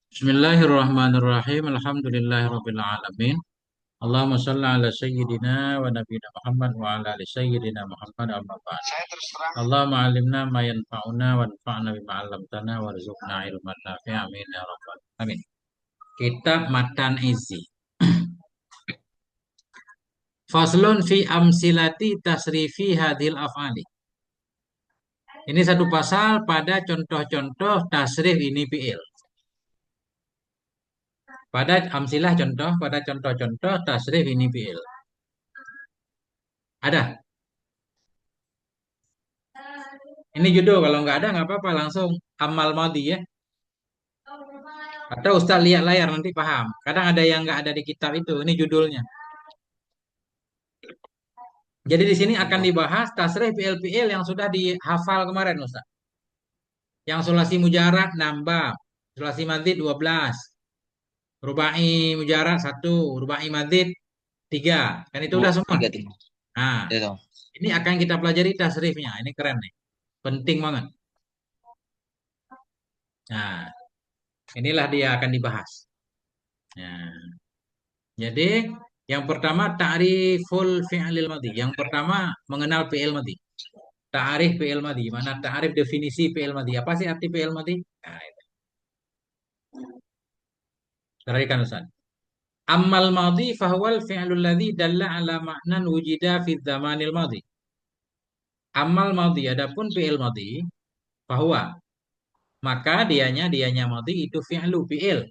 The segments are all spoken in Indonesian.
Bismillahirrahmanirrahim. Alhamdulillahirabbil alamin. Allahumma shalli ala sayyidina wa nabiyina Muhammad wa ala ali sayyidina Muhammad amma ba'd. Allahumma alimna ma yanfa'una wa anfa'na bima 'allamtana warzuqna ilman nafi'a amin ya rabbal alamin. Kitab Matan Izi. Faslun fi amsilati tasrifi hadhil af'ali. Ini satu pasal pada contoh-contoh tasrif ini fi'il. Pada amsilah contoh, pada contoh-contoh tasrif ini fi'il. Ada? Ini judul, kalau nggak ada nggak apa-apa, langsung amal madhi ya. Atau Ustaz lihat layar nanti paham. Kadang ada yang nggak ada di kitab itu. Ini judulnya. Jadi di sini akan dibahas tasrih PL-PL yang sudah dihafal kemarin Ustaz. Yang sulasi mujarad nambah, sulasi madzid 12, rubai mujarad 1, rubai madzid 3. Kan itu udah Dua, semua. tiga, tiga. Nah, Itu. ini akan kita pelajari tasrifnya. Ini keren nih. Penting banget. Nah, inilah dia akan dibahas. Nah, jadi yang pertama ta'riful fi'lil madhi. Yang pertama mengenal fi'il madhi. Ta'rif fi'il madhi. Mana ta'rif definisi fi'il madhi. Apa sih arti fi'il madhi? Nah, itu. Perhatikan Ustaz. Ammal madhi fahuwal fi'lul ladzi dalla ala ma'nan wujida fi zamanil madhi. Ammal madhi adapun fi'il madhi fahuwa maka dianya madhi itu fi'il.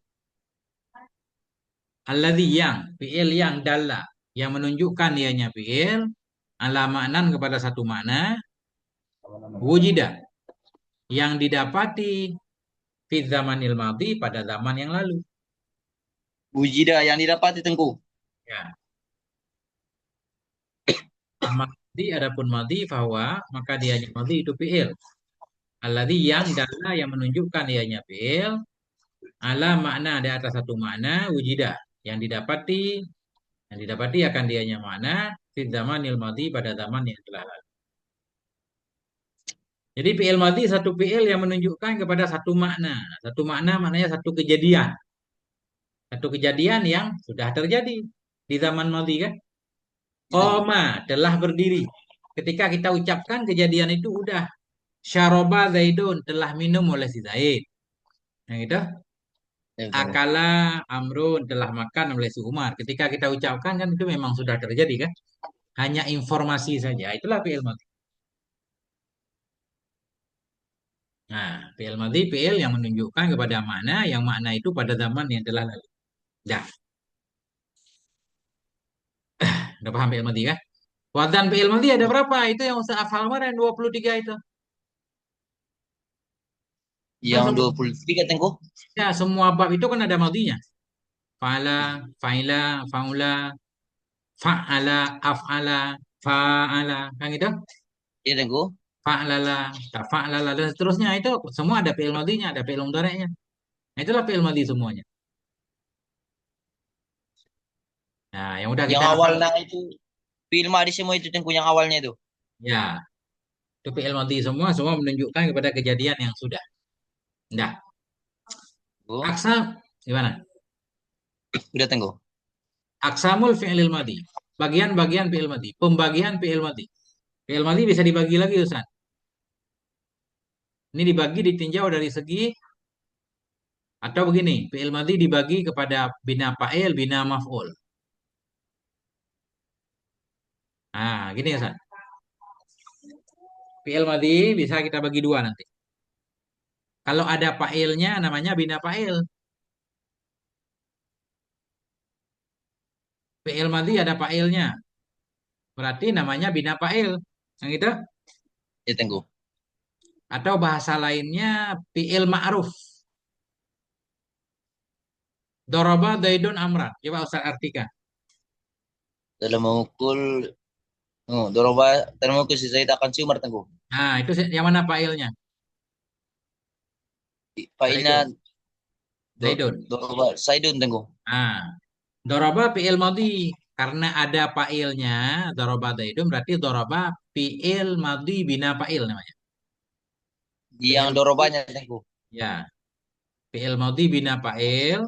Alladzi yang fi'il yang dalla yang menunjukkan dianya fi'il ala ma'nan kepada satu makna Apa namanya? wujida yang didapati fi zamanil madhi pada zaman yang lalu. Wujida yang didapati Tengku. Ya, madhi adapun madhi bahwa maka dianya madhi itu fi'il. Alladzi yang dalla yang menunjukkan dianya fi'il ala makna di atas satu makna wujida yang didapati akan dianya makna fi zamanil madhi pada zaman yang telah lalu. Jadi fi'il madhi satu fi'il yang menunjukkan kepada satu makna. Satu makna maknanya satu kejadian. Satu kejadian yang sudah terjadi di zaman madhi kan. Itu Tengku. Qoma telah berdiri. Ketika kita ucapkan kejadian itu udah. Syaroba Zaidun telah minum oleh si Zaid. Yang itu. Itu Tengku. Akala Amrun telah makan oleh si Umar. Ketika kita ucapkan kan itu memang sudah terjadi kan. Hanya informasi saja. Itulah fi'il madhi. Nah, fi'il madhi fi'il yang menunjukkan kepada makna yang makna itu pada zaman yang telah lalu. Dah, udah paham fi'il madhi kan? Wadzan fi'il madhi ada berapa? Itu yang Ustaz hafal kemarin 23 itu. Kan Yang semua 23 Tengku. ya, semua bab itu kan ada madhinya. Fa'ala, fa'ila, fa'ula, fa'ala, af'ala, fa'ala, kan gitu? Iya Tengku. Fa'lala, tafa'lala dan seterusnya itu semua ada fi'il madhinya, ada fi'il mudhari'nya. Nah, itulah fi'il madhi semuanya. Nah, yang udah Yang kita awal hafal. nah itu film di semua itu Tengku yang awalnya itu. Ya, itu fi'il madhi semua menunjukkan kepada kejadian yang sudah. Nah, Tengku. aksam gimana? Udah Tengku. Aksamul fi'il madhi. Bagian-bagian fi'il madhi. Pembagian fi'il madhi. Fi'il madhi bisa dibagi lagi Ustaz. Ini dibagi ditinjau dari segi atau begini, fi'il madhi dibagi kepada bina fa'il, bina maf'ul. Nah, gini Ustaz. Fi'il madhi bisa kita bagi dua nanti. Kalau ada fa'ilnya namanya bina fa'il. Fi'il madhi ada fa'ilnya. Berarti namanya bina fa'il. Yang itu Iya Tengku. atau bahasa lainnya fi'il ma'ruf. Doroba daidun amran. Coba Ustaz artikan. Dalam memukul Doroba dalam memukul si Zaid akan si Umar Tengku. Nah, itu yang mana fa'ilnya? Failnya Zaidun. Zaidun. Doroba Saidun Tengku. Nah, doroba fi'il madhi karena ada fa'ilnya, doroba zaidun berarti doroba fi'il madhi bina fa'il namanya. Yang Fi'il madhi Dorobanya Tengku. ya. Fi'il madhi bina fa'il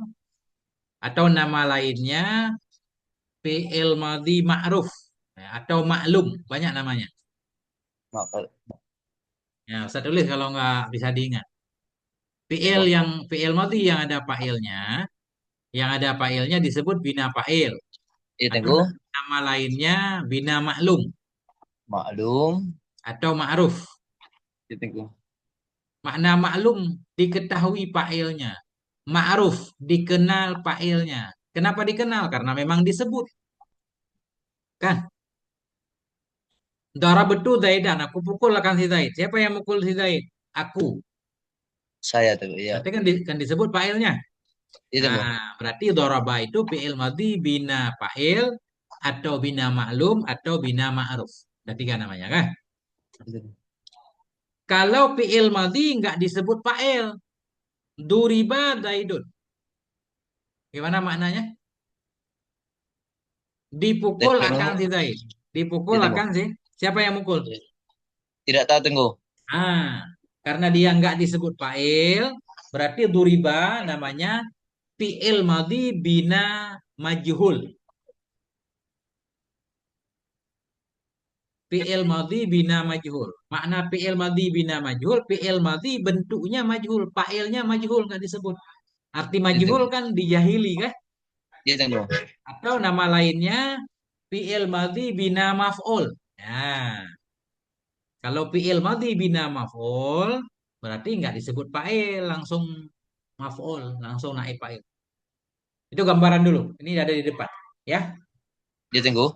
atau nama lainnya fi'il madhi ma'ruf ya, atau maklum, banyak namanya. Maka Ya, saya tulis kalau nggak bisa diingat. Fi'il tengok. yang fi'il madhi yang ada fa'ilnya disebut bina fa'il Iya atau tengok. nama lainnya bina maklum Maklum. atau ma'ruf. Iya tengok. Makna maklum diketahui fa'ilnya. Ma'ruf dikenal fa'ilnya. Kenapa dikenal? Karena memang disebut. Kan? Betul Zaidan. Aku pukul akan si Zaid. Siapa yang mukul si Zaid? Aku. Saya tengok. Iya. Berarti kan, kan disebut fa'ilnya. Iya tengok. Nah, berarti daraba itu fi'il madhi bina fa'il atau bina maklum atau bina ma'ruf. Ada tiga namanya kan? Iya tengok. Kalau fi'il madhi nggak disebut fa'il. Duriba Zaidun. Gimana maknanya? Dipukul akan si Tengok. Zaid. Dipukul Iya akan tengok. si. Siapa yang mukul? Tidak tahu tengok. Ah, karena dia nggak disebut fa'il, berarti duriba namanya fi'il madhi bina majhul. Fi'il madhi bina majhul. Makna fi'il madhi bina majhul, fi'il madhi bentuknya majhul, fa'ilnya majhul nggak disebut. Arti Iya majhul tengok. kan dijahili kan? Iya tengok. Atau nama lainnya fi'il madhi bina maf'ul. Nah, kalau fi'il madhi bina maf'ul berarti nggak disebut fa'il, langsung maf'ul, langsung naik fa'il. Itu gambaran dulu. Ini ada di depan, ya. Iya tengok.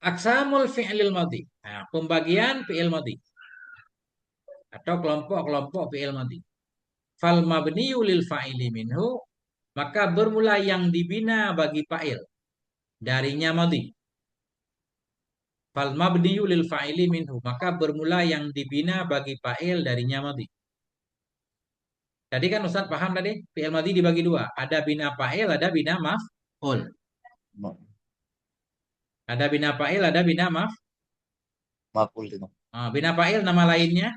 Aksamul fi'lil madhi. Nah, pembagian fi'il madhi atau kelompok-kelompok fi'il madhi. Fal mabniyu lil fa'ili minhu, maka bermula yang dibina bagi fa'il darinya madhi. Fal mabniyu lil fa'ili minhu, maka bermula yang dibina bagi fa'il darinya madhi. Tadi kan Ustaz paham tadi, fi'il madhi dibagi dua. Ada bina fa'il, ada bina maf'ul. Ada bina fa'il, ada bina Makul tengok. bina fa'il nama lainnya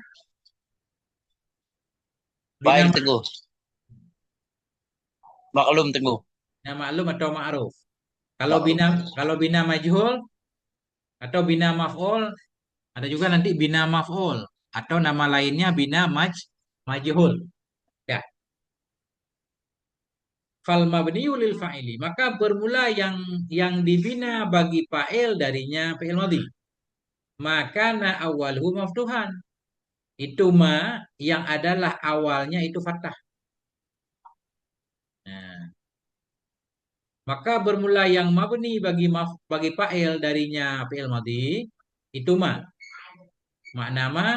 bina Fa'il tengok. Maklum tengok. bina maklum atau ma'ruf. Kalau Maklum. bina kalau bina majhul atau bina maf'ul, ada juga nanti bina maf'ul atau nama lainnya bina majhul. Ya. Fal mabniyu lil fa'ili, maka bermula yang dibina bagi fa'il darinya fi'il madhi. Maka na awalhu maftuhan. Itu ma yang adalah awalnya itu fathah. Nah, maka bermula yang mabni bagi fa'il darinya fi'il madhi itu ma. Makna ma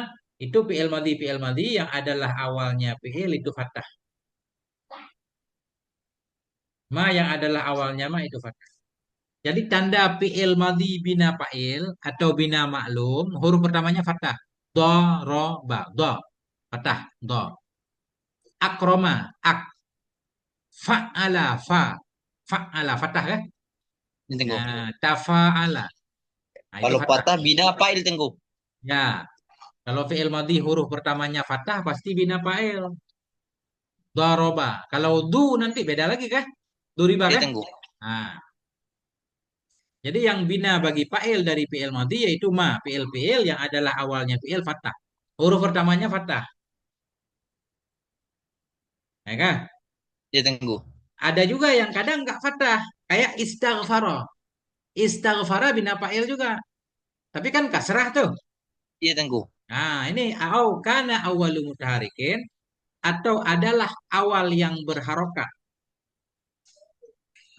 itu fi'il madhi yang adalah awalnya fi'il itu fathah. Ma yang adalah awalnya ma itu fathah. Jadi tanda fi'il madhi bina fa'il atau bina maklum, huruf pertamanya fathah. Do, ro, ba, do. Fathah, do. Akroma, ak. Fa'ala, fa. Fa'ala, fathah kan? Ini tengok. Nah, tafa'ala. Nah, itu Kalau fathah. patah bina fa'il tengok. Ya, kalau fi'il madhi huruf pertamanya fathah pasti bina fa'il. Doroba. Kalau du nanti beda lagi kah? Duriba Iya kah? tengok. Nah, jadi yang bina bagi fa'il dari fi'il madhi yaitu ma, fi'il yang adalah awalnya fi'il fathah. Huruf pertamanya fathah, ya kan? Iya tengok. Ada juga yang kadang nggak fathah, kayak istaghfara. Istaghfara bina fa'il juga. Tapi kan kasrah tuh. Iya tengok. Nah, ini au kana awwalu mutaharikin atau adalah awal yang berharokat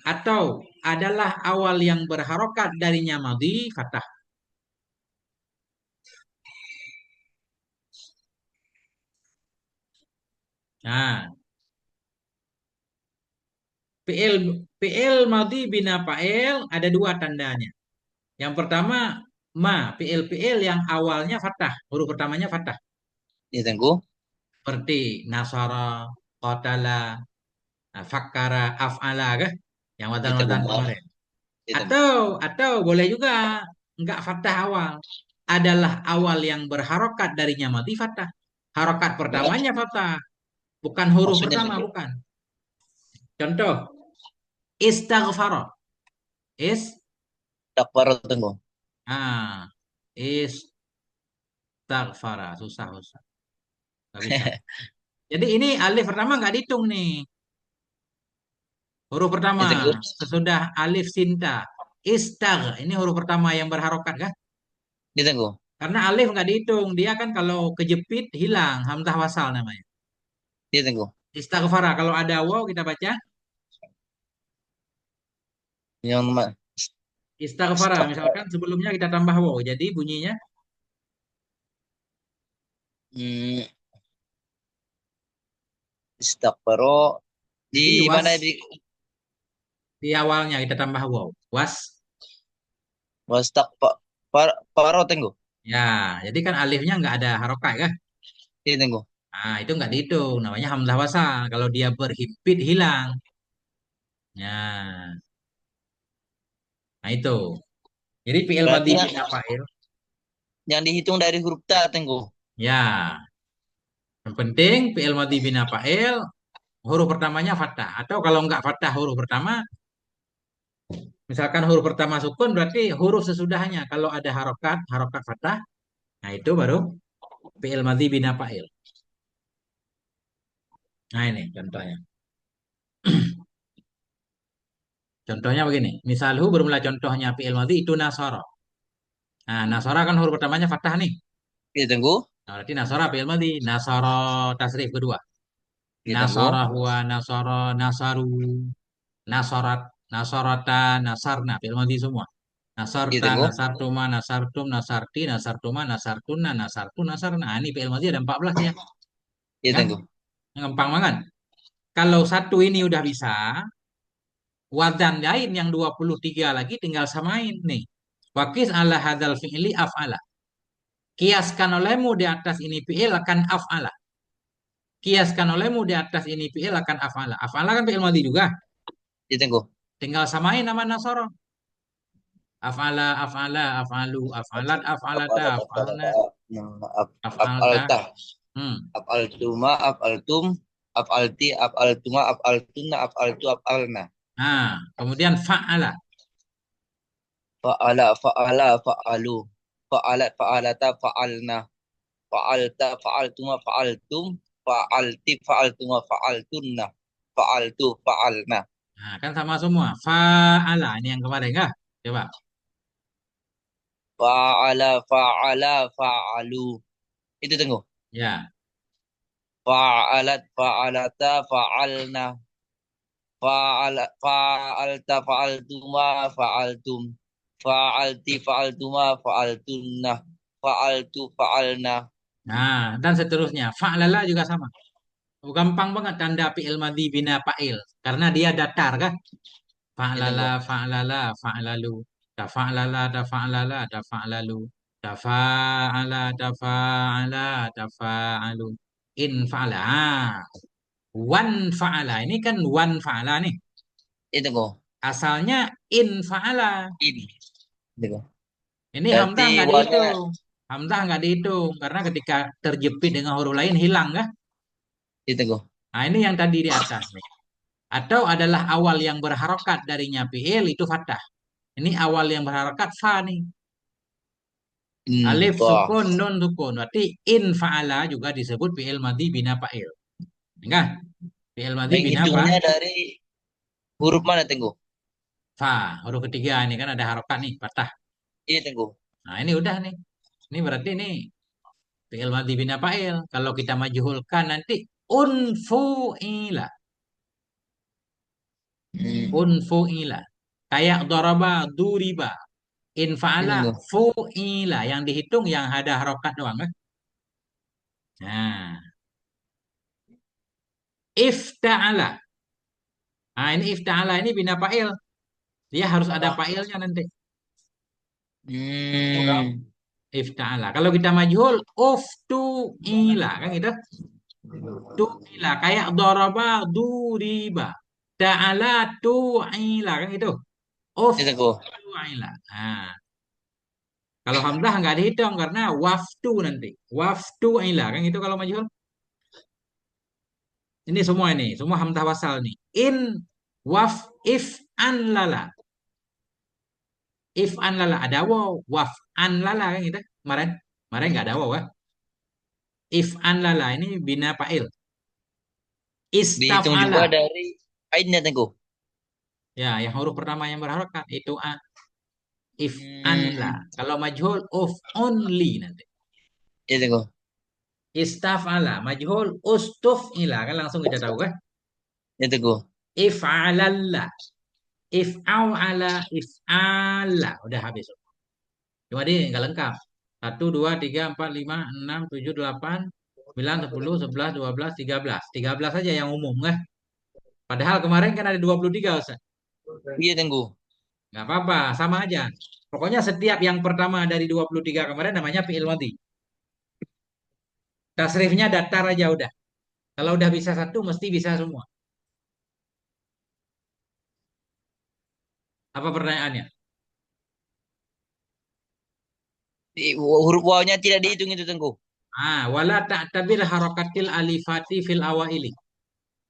atau adalah awal yang berharokat darinya madhi fathah. Nah, fi'il madhi bina fa'il ada dua tandanya. Yang pertama ma, fi'il yang awalnya fathah, huruf pertamanya fathah. Iya tengok. Seperti nasara, qatala, fakkara, af'ala kah? Yang Iya tengok. watan-watan kemarin. Iya tengok. Atau boleh juga enggak fathah awal. Adalah awal yang berharokat darinya madhi fathah. Harokat Bukan, pertamanya fathah, bukan huruf maksudnya pertama, tengku. bukan. Contoh, istaghfara. Is, Dakbar tengku. ah, istaghfara. Susah, susah. Gak bisa. Jadi ini alif pertama nggak dihitung nih. Huruf pertama Iya tengku. sesudah alif sinta. Istag, ini huruf pertama yang berharokat kan? Iya tengku. Karena alif nggak dihitung. Dia kan kalau kejepit hilang. Hamzah wasal namanya. Iya tengku. Istaghfara. Kalau ada waw kita baca. Yang ma- Istaghfara. Misalkan sebelumnya kita tambah waw. Jadi bunyinya hmm, istakbaro di jadi mana was. Di awalnya kita tambah waw. Was. paro tengku. Ya. Jadi kan alifnya nggak ada harokat kan? Iya tengku. Nah itu nggak dihitung. Namanya hamzah wasal. Kalau dia berhimpit hilang. Ya. Nah itu. Jadi fi'il Berarti madhi yang bina fa'il. dihitung dari huruf ta tengku. Ya. Yang penting fi'il madhi bina fa'il huruf pertamanya fathah. Atau kalau nggak fathah huruf pertama, misalkan huruf pertama sukun berarti huruf sesudahnya. Kalau ada harokat, harokat fathah, nah itu baru fi'il madhi bina fa'il. Nah ini contohnya. Contohnya begini. Misalhu bermula contohnya fi'il madhi itu nasara. Nah nasara kan huruf pertamanya fathah nih. Iya tengku. Nah, berarti nasara fi'il madhi. Nasara tasrif kedua. Iya tengku. Nasara huwa nasara nasaru. Nasorat, nasorota, nasarna, fi'il madhi semua. Iya Nasarta, tengku. nasartuma, nasartum, nasarti, nasartuma, nasartuna, nasartu, nasarna. Nah, ini fi'il madhi ada 14 ya. Iya Kan? tengku. Gampang banget. Kalau satu ini udah bisa, wadan lain yang 23 lagi tinggal samain nih. Wakis ala hadal fi'li af'ala. Kiaskan olehmu di atas ini fi'il akan af'ala. Kiaskan olehmu di atas ini fi'il akan af'ala. Af'ala kan fi'il madhi juga. Iya tengku. Tinggal samain nama nasoro. Af'ala, af'ala, af'alu, af'alat, af'alata, Apalat af'alna, apalata af'alta. apalta Hmm. apaltuma apaltum apalti apaltuma apaltuna apaltu apalna Nah, kemudian fa'ala. fa'alu fa'alata fa'alna fa'alta fa'altuma fa'altum fa'alti fa'altuma fa'altunna fa'altu fa'alna Nah, kan sama semua. Fa'ala. Ini yang kemarin kah? Coba. fa'alu itu tunggu Ya. fa'alata fa'alna fa'alta fa'altuma fa'altum fa'alti fa'altuma fa'altunna fa'altu fa'alna. Nah, dan seterusnya. Fa'lala juga sama. Oh, gampang banget tanda fi'il madhi bina fa'il. Karena dia datar kan? Itu Fa'lala, tunggu. fa'lala, fa'lalu. Tafa'lala, tafa'lala, tafa'lalu. Tafa'ala, tafa'ala, tafa'alu. In fa'ala. Ah, wan fa'ala. Ini kan wan fa'ala nih. Itu tunggu. Asalnya in fa'ala. Ini. Tunggu. Ini Berarti hamzah nggak warna dihitung. Hamzah nggak dihitung karena ketika terjepit dengan huruf lain hilang kan? itu tunggu. Nah ini yang tadi di atas nih. Atau adalah awal yang berharokat darinya fi'il itu fathah. Ini awal yang berharokat fa nih. Alif Toh. sukun, nun sukun. Berarti in fa'ala juga disebut fi'il madhi bina fa'il. Enggak? Fi'il madhi bina apa? Menghitungnya dari huruf mana tunggu? Fa. Huruf ketiga ini kan ada harokat nih, fathah. Iya tunggu. Nah ini udah nih. Ini berarti ini fi'il madhi bina fa'il. Kalau kita majhulkan nanti unfu'ila. Hmm. Unfu'ila. Kayak doraba, duriba. Itu Infa'ala, tunggu. fu'ila. Yang dihitung yang ada harokat doang kan? Nah, ifta'ala. Nah, ini ifta'ala ini bina fa'il. Dia harus ada fa'ilnya nanti. Hmm. Ifta'ala. Kalau kita majhul, uftu'ila. Kan gitu? Tu'ila. Kayak doraba, duriba. Ta'ala, tu'ila. Kan gitu? Itu tunggu. Uftu'ila. Nah, Kalau hamzah nggak dihitung karena waftu nanti. Waftu ila kan itu kalau majhul. Ini semua hamzah wasal nih. In waf if an lala. If an lala ada waw, waf an lala kan gitu. Kemarin kemarin nggak ada waw kan. If an lala ini bina fa'il. Istaf Dihitung juga ala. dari ainnya tengku. Ya, yang huruf pertama yang berharokat itu a. If an la. Hmm. Kalau majhul of only nanti. Ya tengku. Istaf ala. Majhul ustuf ila kan langsung kita tahu kan. Ya tengku. If alalla. If au ala. If ala. Udah habis. Cuma dia nggak lengkap. Satu, dua, tiga, empat, lima, enam, tujuh, delapan, sembilan, 10, 11, 12, 13. 13 saja yang umum kan. Padahal kemarin kan ada 23 Ustaz. Iya tengku. Nggak apa-apa, sama aja. Pokoknya setiap yang pertama dari 23 kemarin namanya fi'il madhi. Tasrifnya datar aja udah. Kalau udah bisa satu, mesti bisa semua. Apa pertanyaannya? Huruf wawnya tidak dihitung itu tengku. Wala ta'tabir harakatil alifati fil awaili.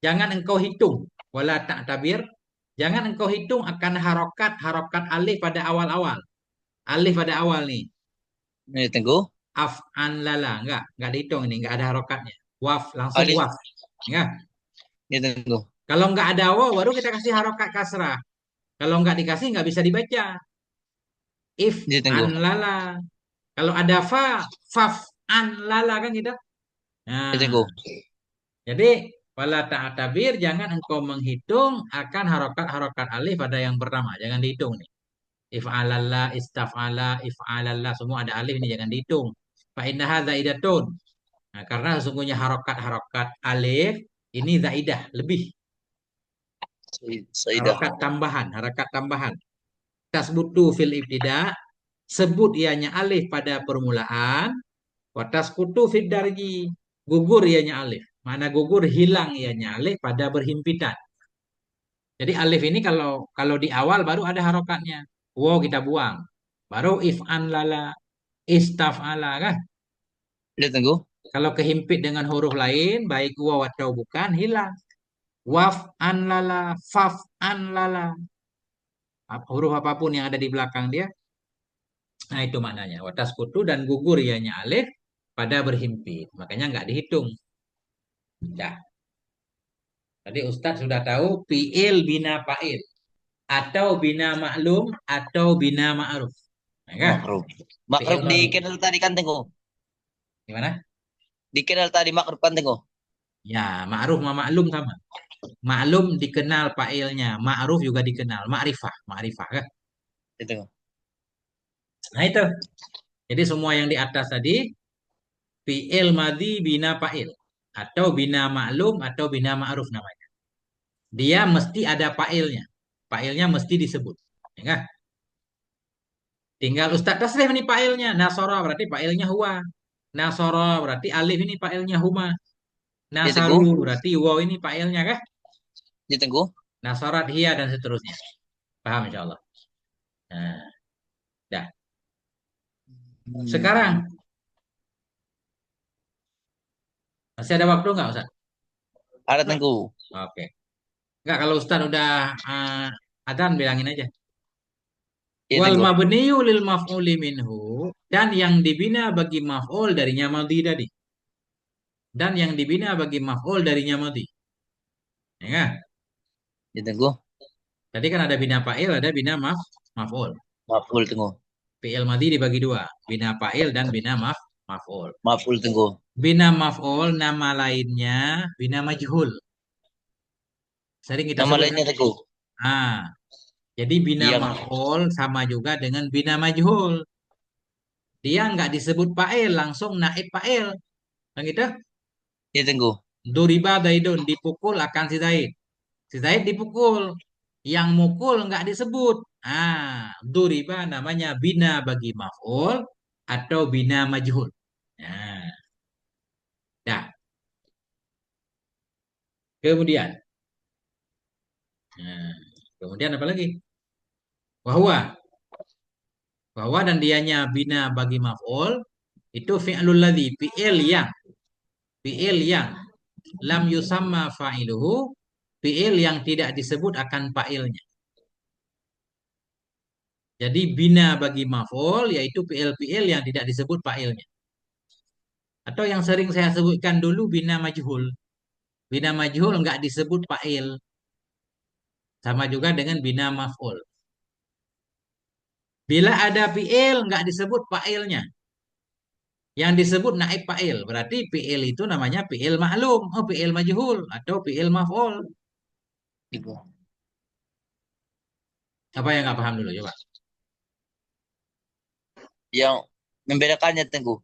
Jangan engkau hitung. Wala ta'tabir. Jangan engkau hitung akan harokat alif pada awal-awal. Alif pada awal nih. Ya tengku. Af'an lala. Enggak dihitung ini. Enggak ada harokatnya. Waf, langsung Alif. waf. Enggak. Ya tengku. Kalau enggak ada waw, baru kita kasih harokat kasrah. Kalau enggak dikasih, enggak bisa dibaca. If Ya an tengku. lala. Kalau ada fa, faf an lala kan gitu. Ya Nah, tengku. jadi wala ta'tabir jangan engkau menghitung akan harokat-harokat alif pada yang pertama. Jangan dihitung nih. If'alallah, istaf'ala, if'alallah. Semua ada alif ini jangan dihitung. Fa'innaha zaidatun. Nah, karena sesungguhnya harokat-harokat alif ini zaidah, lebih. Saidah. Harokat tambahan. Tasbutu fil ibtida, sebut ianya alif pada permulaan. Watas kutu fid darji, gugur ianya alif. Mana gugur hilang ianya alif pada berhimpitan. Jadi alif ini kalau kalau di awal baru ada harokatnya. Wow kita buang. Baru if'an lala, istaf ala kan. Ya tengku. Kalau kehimpit dengan huruf lain, baik waw atau bukan, hilang. Waf an lala, faf an lala. Huruf apapun yang ada di belakang dia. Nah itu maknanya. Watas kutu dan gugur ianya alif pada berhimpit. Makanya nggak dihitung. Ya. Tadi Ustadz sudah tahu fi'il bina fa'il. Atau bina maklum atau bina ma'ruf. Nah, kan? Makruf. Fi'il Makruf di madhi. kenal tadi kan tengku. Gimana? Di kenal tadi makruf kan tengku. Ya, ma'ruf sama maklum sama. Maklum dikenal fa'ilnya, ma'ruf juga dikenal, ma'rifah, ma'rifah kan? Ya tengku. Nah itu. Jadi semua yang di atas tadi fi'il madhi bina fa'il atau bina maklum atau bina ma'ruf namanya. Dia mesti ada fa'ilnya. Fa'ilnya mesti disebut. Ya kan? Tinggal Ustadz tasrif ini fa'ilnya. Nasara berarti fa'ilnya huwa. Nasara berarti alif ini fa'ilnya huma. Ya Nasaru tengku. berarti waw ini fa'ilnya kan? Ya tengku. Nasarat hiya dan seterusnya. Paham insya Allah. Nah, dah. Hmm. Sekarang masih ada waktu nggak Ustaz? Ada tengku. Oke. Nggak kalau Ustaz udah adzan bilangin aja. Ya Wal tengku. mabniyu lil maf'uli minhu dan yang dibina bagi maf'ul darinya madhi tadi. Dan yang dibina bagi maf'ul darinya madhi. Ya kan? Ya tengku. Tadi kan ada bina fa'il, ada bina maf'ul. Maful tengku. Fi'il madhi dibagi dua, bina fa'il dan bina maf'ul. Maful tengku. Bina maf'ul nama lainnya bina majhul. Sering kita Nama sebut kan? lainnya tengku. Ah, jadi bina Yang maf'ul sama juga dengan bina majhul. Dia nggak disebut fa'il, langsung naib fa'il. Kan gitu? ya tengku. Duriba Zaidun dipukul akan si Zaid. Si Zaid dipukul. Yang mukul nggak disebut. Duriba namanya bina bagi maf'ul atau bina majhul. Nah, dah. Kemudian, nah, kemudian apa lagi? Wahwa. Bahwa dan dianya bina bagi maf'ul itu fi'lul ladzi, fi'il yang lam yusamma fa'iluhu, fi'il yang tidak disebut akan fa'ilnya. Jadi bina bagi maf'ul yaitu fi'il-fi'il yang tidak disebut fa'ilnya. Atau yang sering saya sebutkan dulu bina majhul. Bina majhul nggak disebut fa'il. Sama juga dengan bina maf'ul. Bila ada fi'il nggak disebut fa'ilnya. Yang disebut naib fa'il. Berarti fi'il itu namanya fi'il maklum. Oh, fi'il majhul. Atau fi'il maf'ul. Gitu. Apa yang nggak paham dulu? Coba. Yang membedakannya Tengku.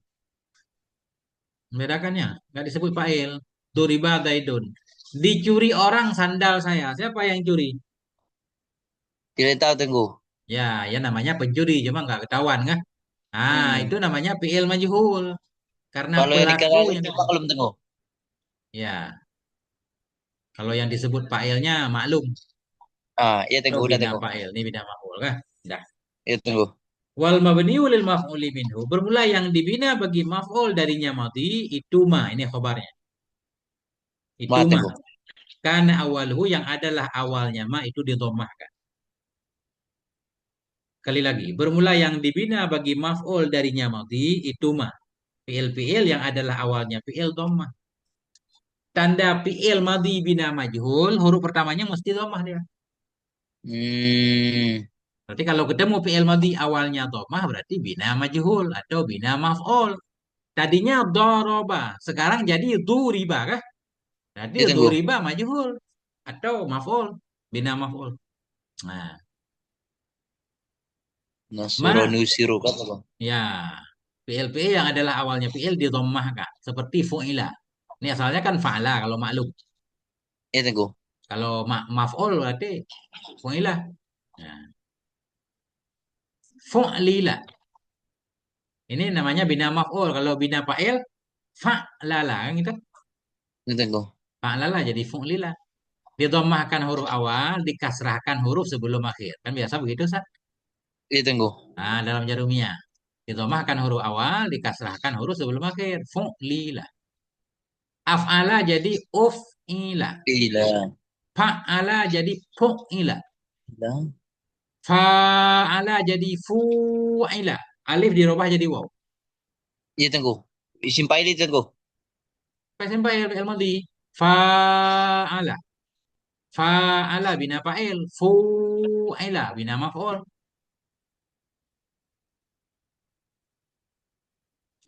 Membedakannya. Nggak disebut fa'il. Duriba daidun. Dicuri orang sandal saya. Siapa yang curi? Tidak tahu Tengku. Ya, ya namanya pencuri. Cuma nggak ketahuan kan? Ah, itu Hmm. namanya fi'il majhul. Karena Kalau yang pelaku dikatakan yang itu maklum Tengku. ya, kalau yang disebut fa'ilnya maklum. Ah, iya Atau Tengku, udah bina Tengku. fa'il. Ini bina maf'ul kan? Dah. Iya Tengku. Wal mabniu lil maf'uli minhu. Bermula yang dibina bagi maf'ul darinya madhi itu ma. Ini khabarnya. Itu Mana ma. Tengku? Karena awalhu yang adalah awalnya ma itu didomahkan. Kali lagi. Bermula yang dibina bagi maf'ul darinya madhi itu ma. Fi'il-fi'il yang adalah awalnya fi'il domah. Tanda fi'il madhi bina majhul. Huruf pertamanya mesti domah dia. Hmm. Berarti kalau ketemu fi'il madhi awalnya domah berarti bina majhul atau bina maf'ul. Tadinya doroba. Sekarang jadi duriba kah? Berarti Iya Tengku. duriba majhul atau maf'ul, bina maf'ul. Nah, Nasura ma nusiru kata Bang. ya fi'il yang adalah awalnya fi'il didhammahkan seperti fu'ila. Ini asalnya kan fa'ala kalau maklum. Iya Tengku. Kalau maf'ul berarti fu'ila. Nah, fu'lila. Ini namanya bina maf'ul. Kalau bina fa'il fa'lala kan gitu. Iya Tengku. Fa'lala jadi fu'lila. Didhammahkan huruf awal, dikasrahkan huruf sebelum akhir. Kan biasa begitu, Sa? Iya Tengku. Nah, dalam jarumiyah. Didomahkan huruf awal, dikasrahkan huruf sebelum akhir. Fu'lila. Af'ala jadi uf'ila. Iya. Fa'ala jadi fu'ila. Bilang. Fa'ala jadi fu'ila. Alif dirubah jadi waw. Iya Tengku. Isim fa'il itu Tengku. Sampai fi'il madhi. Fa'ala. Fa'ala bina fa'il. Fu'ila bina maf'ul.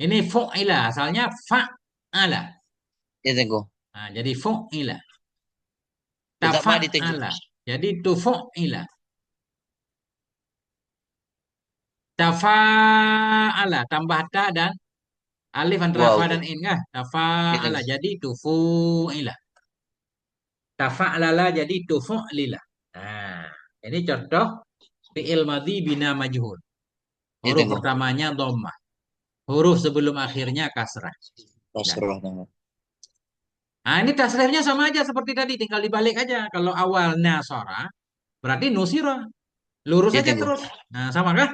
Ini fu'ila. Asalnya fa'ala. Iya Tengku. Nah, jadi fu'ila. Tetap mah di Tengku. Tafa'ala. Jadi tufu'ila. Tafa'ala. Tambah ta dan alif antara fa Wow. dan in kah? Iya Tafa'ala. Tengku. Jadi tufu'ila. Tafa'lala jadi tufu'lila. Nah, ini contoh fi'il madhi bina majhul. Iya Huruf Tengku. pertamanya dhammah. Huruf sebelum akhirnya kasrah. Nah, Nasrullah Tengku. nah, ini tasrifnya sama aja seperti tadi. Tinggal dibalik aja. Kalau awal nasara, berarti nusira. Lurus Iya aja Tengku. terus. Nah, sama kah?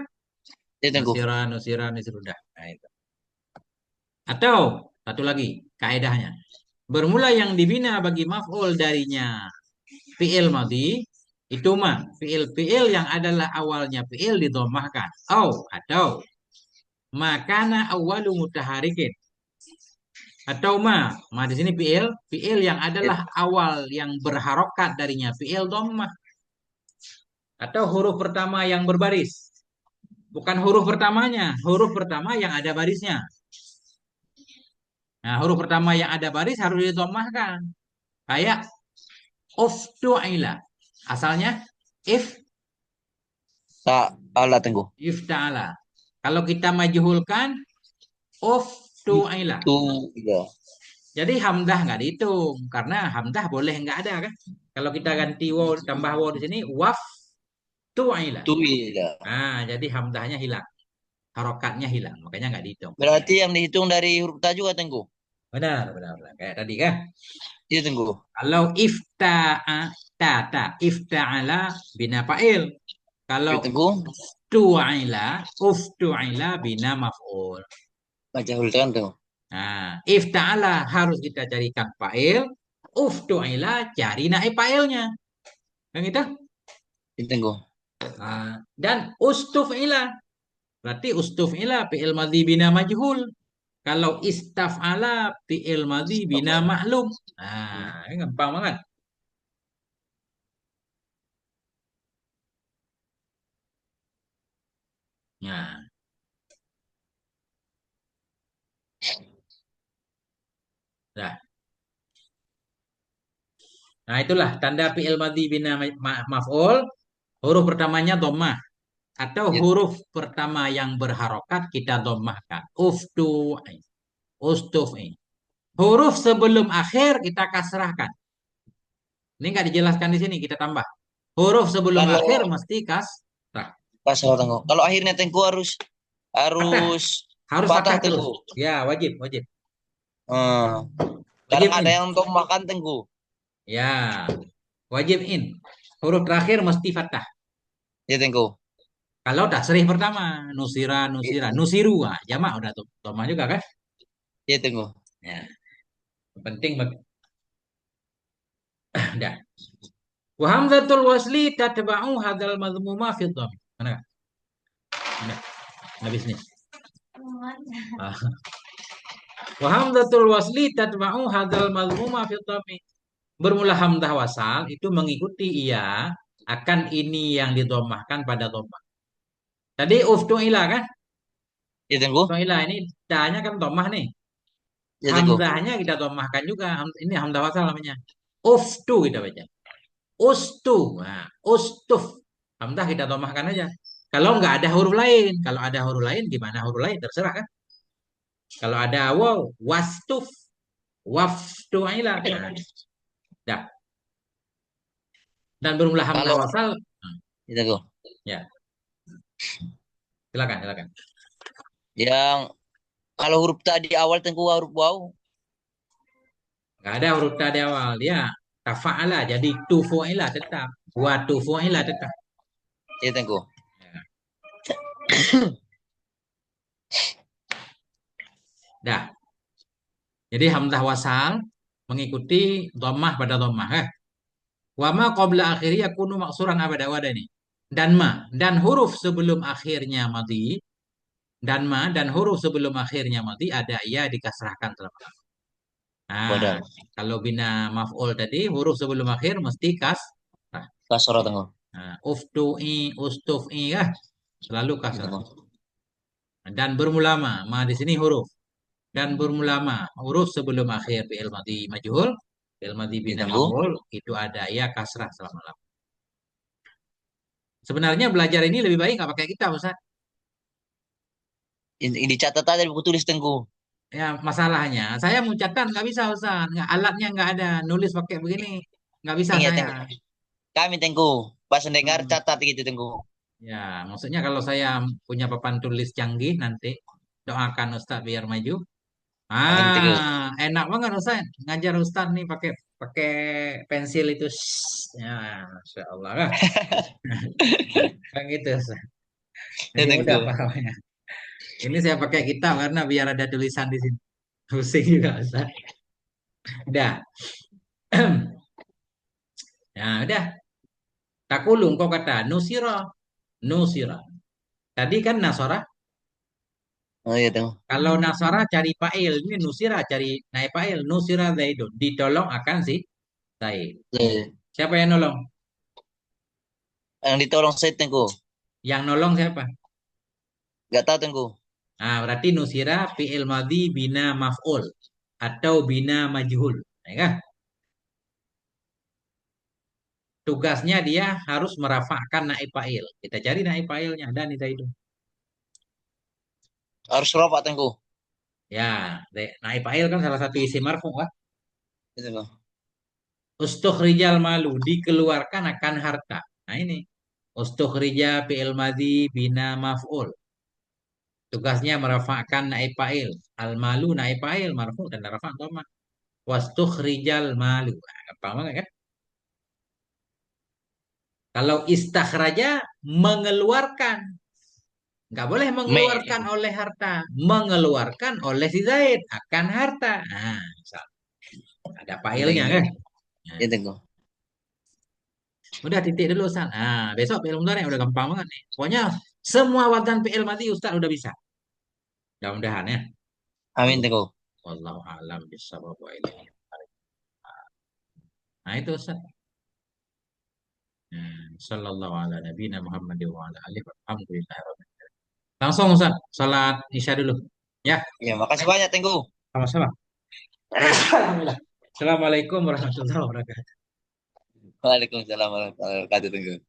Iya Tengku. Nusira, nusira, nusrudah. Nah, itu. Atau, satu lagi, kaedahnya. Bermula yang dibina bagi maf'ul darinya fi'il madhi itu mah fi'il yang adalah awalnya fi'il didomahkan atau makana awalu mutaharikin atau ma di sini fi'il yang Iya. adalah awal yang berharokat darinya fi'il dhammah atau huruf pertama yang berbaris, bukan huruf pertamanya, huruf pertama yang ada barisnya. Nah, huruf pertama yang ada baris harus didomahkan kayak uftu'ila, asalnya if Tak Allah Tengku. ifta'ala. Kalau kita majhulkan uftu'ila. Itu iya. Jadi hamdah nggak dihitung karena hamdah boleh nggak ada kan. Kalau kita ganti waw tambah waw di sini waf tu'ila. Itu iya. Nah, jadi hamdahnya hilang, harokatnya hilang, makanya nggak dihitung. Berarti yang dihitung dari huruf ta juga Tengku. Benar, benar, benar. Kayak tadi kan. Iya Tengku. Kalau ifta'a tata ifta'ala bina fa'il. Kalau Iya Tengku. uftu'ila bina maf'ul. Majhul kan tuh. Nah, ifta'ala harus kita carikan fa'il, uftu'ila cari naib fa'ilnya. Kan gitu? Ini tunggu. Nah, dan ustuf'ila berarti ustuf'ila fi'il madhi bina majhul. Kalau istaf'ala fi'il madhi bina ma'lum. Nah, ini gampang banget. Nah, nah, nah itulah tanda fi'il madhi bina maf'ul. Huruf pertamanya dhammah atau Ya, huruf pertama yang berharokat kita dhammahkan. Ustufi. Huruf sebelum akhir kita kasrahkan. Ini nggak dijelaskan di sini, kita tambah. Huruf sebelum akhir kalau mesti kasrah. pas salah tunggu. Kalau akhirnya tengku harus Fathah. harus Harus patah fathah terus. tengku. Ya, wajib, wajib. Hmm. Kadang Wajib ada in. yang untuk makan tengku. Ya, wajib in. Huruf terakhir mesti fathah. Ya tengku. Kalau tasrih pertama, nusira, nusira, nusiru, jamak udah tuh. Toma juga kan? Ya tengku. Ya, penting dah. Wa hamzatul wasli tatba'u hadzal madhmuma fi dhamm. Mana? Mana? Habis nih. Ah. Wa hamzatul wasli tatba'u hadzal madhmuma fi dhamm. Bermula hamzah wasal itu mengikuti ia akan ini yang didomahkan pada domah. Tadi uftuila kan? Ya tengku. Uftuila ini dahnya kan domah nih. Ya tengku. Hamzahnya kita domahkan juga. Ini hamzah wasal namanya. Uftu kita baca. Ustu. Nah, ustuf. Hamzah kita domahkan aja. Kalau nggak ada huruf lain. Kalau ada huruf lain gimana huruf lain? Terserah kan. Kalau ada waw, wastuf, waftuila. Nah, dah. Dan bermula hamzah Kalau wasal. ya tengku. Ya, silakan, silakan. Yang kalau huruf tadi awal tengku huruf waw. Nggak ada huruf ta di awal. Dia tafa'ala. Jadi tufu'ila tetap. Wa tufu'ila tetap. Ya tengku. Ya. Dah. Jadi hamzah wasal mengikuti dhammah pada dhammah. Wa ma qabla akhiri yakunu maksuran abada wada ini. Dan huruf sebelum akhirnya mati dan huruf sebelum akhirnya mati ada ia dikasrahkan selama. Nah, Wadah. kalau bina maf'ul tadi huruf sebelum akhir mesti kasrah. Kasar tengku. Nah, uftu'i, ustufi ya selalu Ya kasrah. tengku. Dan bermulama, ma di sini huruf. Dan bermulama huruf sebelum akhir fi'il madhi majhul, fi'il madhi Ya bina tengku. maf'ul itu ada ia kasrah selama. Sebenarnya belajar ini lebih baik nggak pakai kitab, Ustaz. Ini dicatat aja di buku tulis tengku. Ya, masalahnya saya mau catat nggak bisa, Ustaz. Nggak, alatnya nggak ada. Nulis pakai begini nggak bisa Ingat saya. tengku. Kami tengku. Pas dengar Hmm. catat gitu tengku. Ya, maksudnya kalau saya punya papan tulis canggih nanti doakan Ustaz biar maju. Amin tengku. Enak banget Ustaz. Ngajar Ustaz nih pakai pakai pensil itu. Ya, Masya Allah kan. Kan gitu Ustaz. Ya Jadi mudah tengku. pahamnya. Ini saya pakai kitab karena biar ada tulisan di sini. Pusing juga Ustaz. Udah. Nah, udah. Takulung kau kata nusira. Nusira. Tadi kan nasara. Oh iya tengku. Kalau nasara cari fa'il. Ini nusira cari naik fa'il. Nusira Zaidun. Ditolong akan si Zaid. Ya. Siapa yang nolong? Yang ditolong saya tengku. Yang nolong siapa? Gak tahu tengku. Nah, berarti nusira fi'il madhi bina maf'ul atau bina majhul. Ya kan? Tugasnya dia harus merafakkan naib fa'il. Kita cari naib fa'ilnya dan itu. Harus ropak tengku. Ya, naib fa'il kan salah satu isim marfu kan? Ya tengku. Ustukhrijal malu dikeluarkan akan harta. Nah ini ustukhrija fi'il madhi bina maf'ul. Tugasnya merafakkan naib fa'il. Al malu naib fa'il marfu dan rafa dhamma. Wastukhrijal malu. Nah, gampang banget kan? Kalau istakhraja mengeluarkan. Nggak boleh Me. mengeluarkan oleh harta. Mengeluarkan oleh si Zaid akan harta. Nah, misal. Ada Ingat, failnya ingat. kan? Nah, Ya tengok. udah titik dulu Ustaz. Nah, besok fi'il mudhari udah gampang banget nih. Pokoknya semua wazan fi'il madhi Ustaz udah bisa. Mudah-mudahan ya. Amin Allah, tengok. wallahu a'lam bishawab wa ilaihi. Nah, itu Ustaz. Sallallahu ala nabiyina Muhammad wa ala alihi walhamdulillah. Langsung Ustaz, salat Isya dulu. Ya, Ya, makasih banyak tengok. sama-sama. Alhamdulillah. Assalamualaikum warahmatullahi wabarakatuh. Waalaikumsalam warahmatullahi wabarakatuh tengok.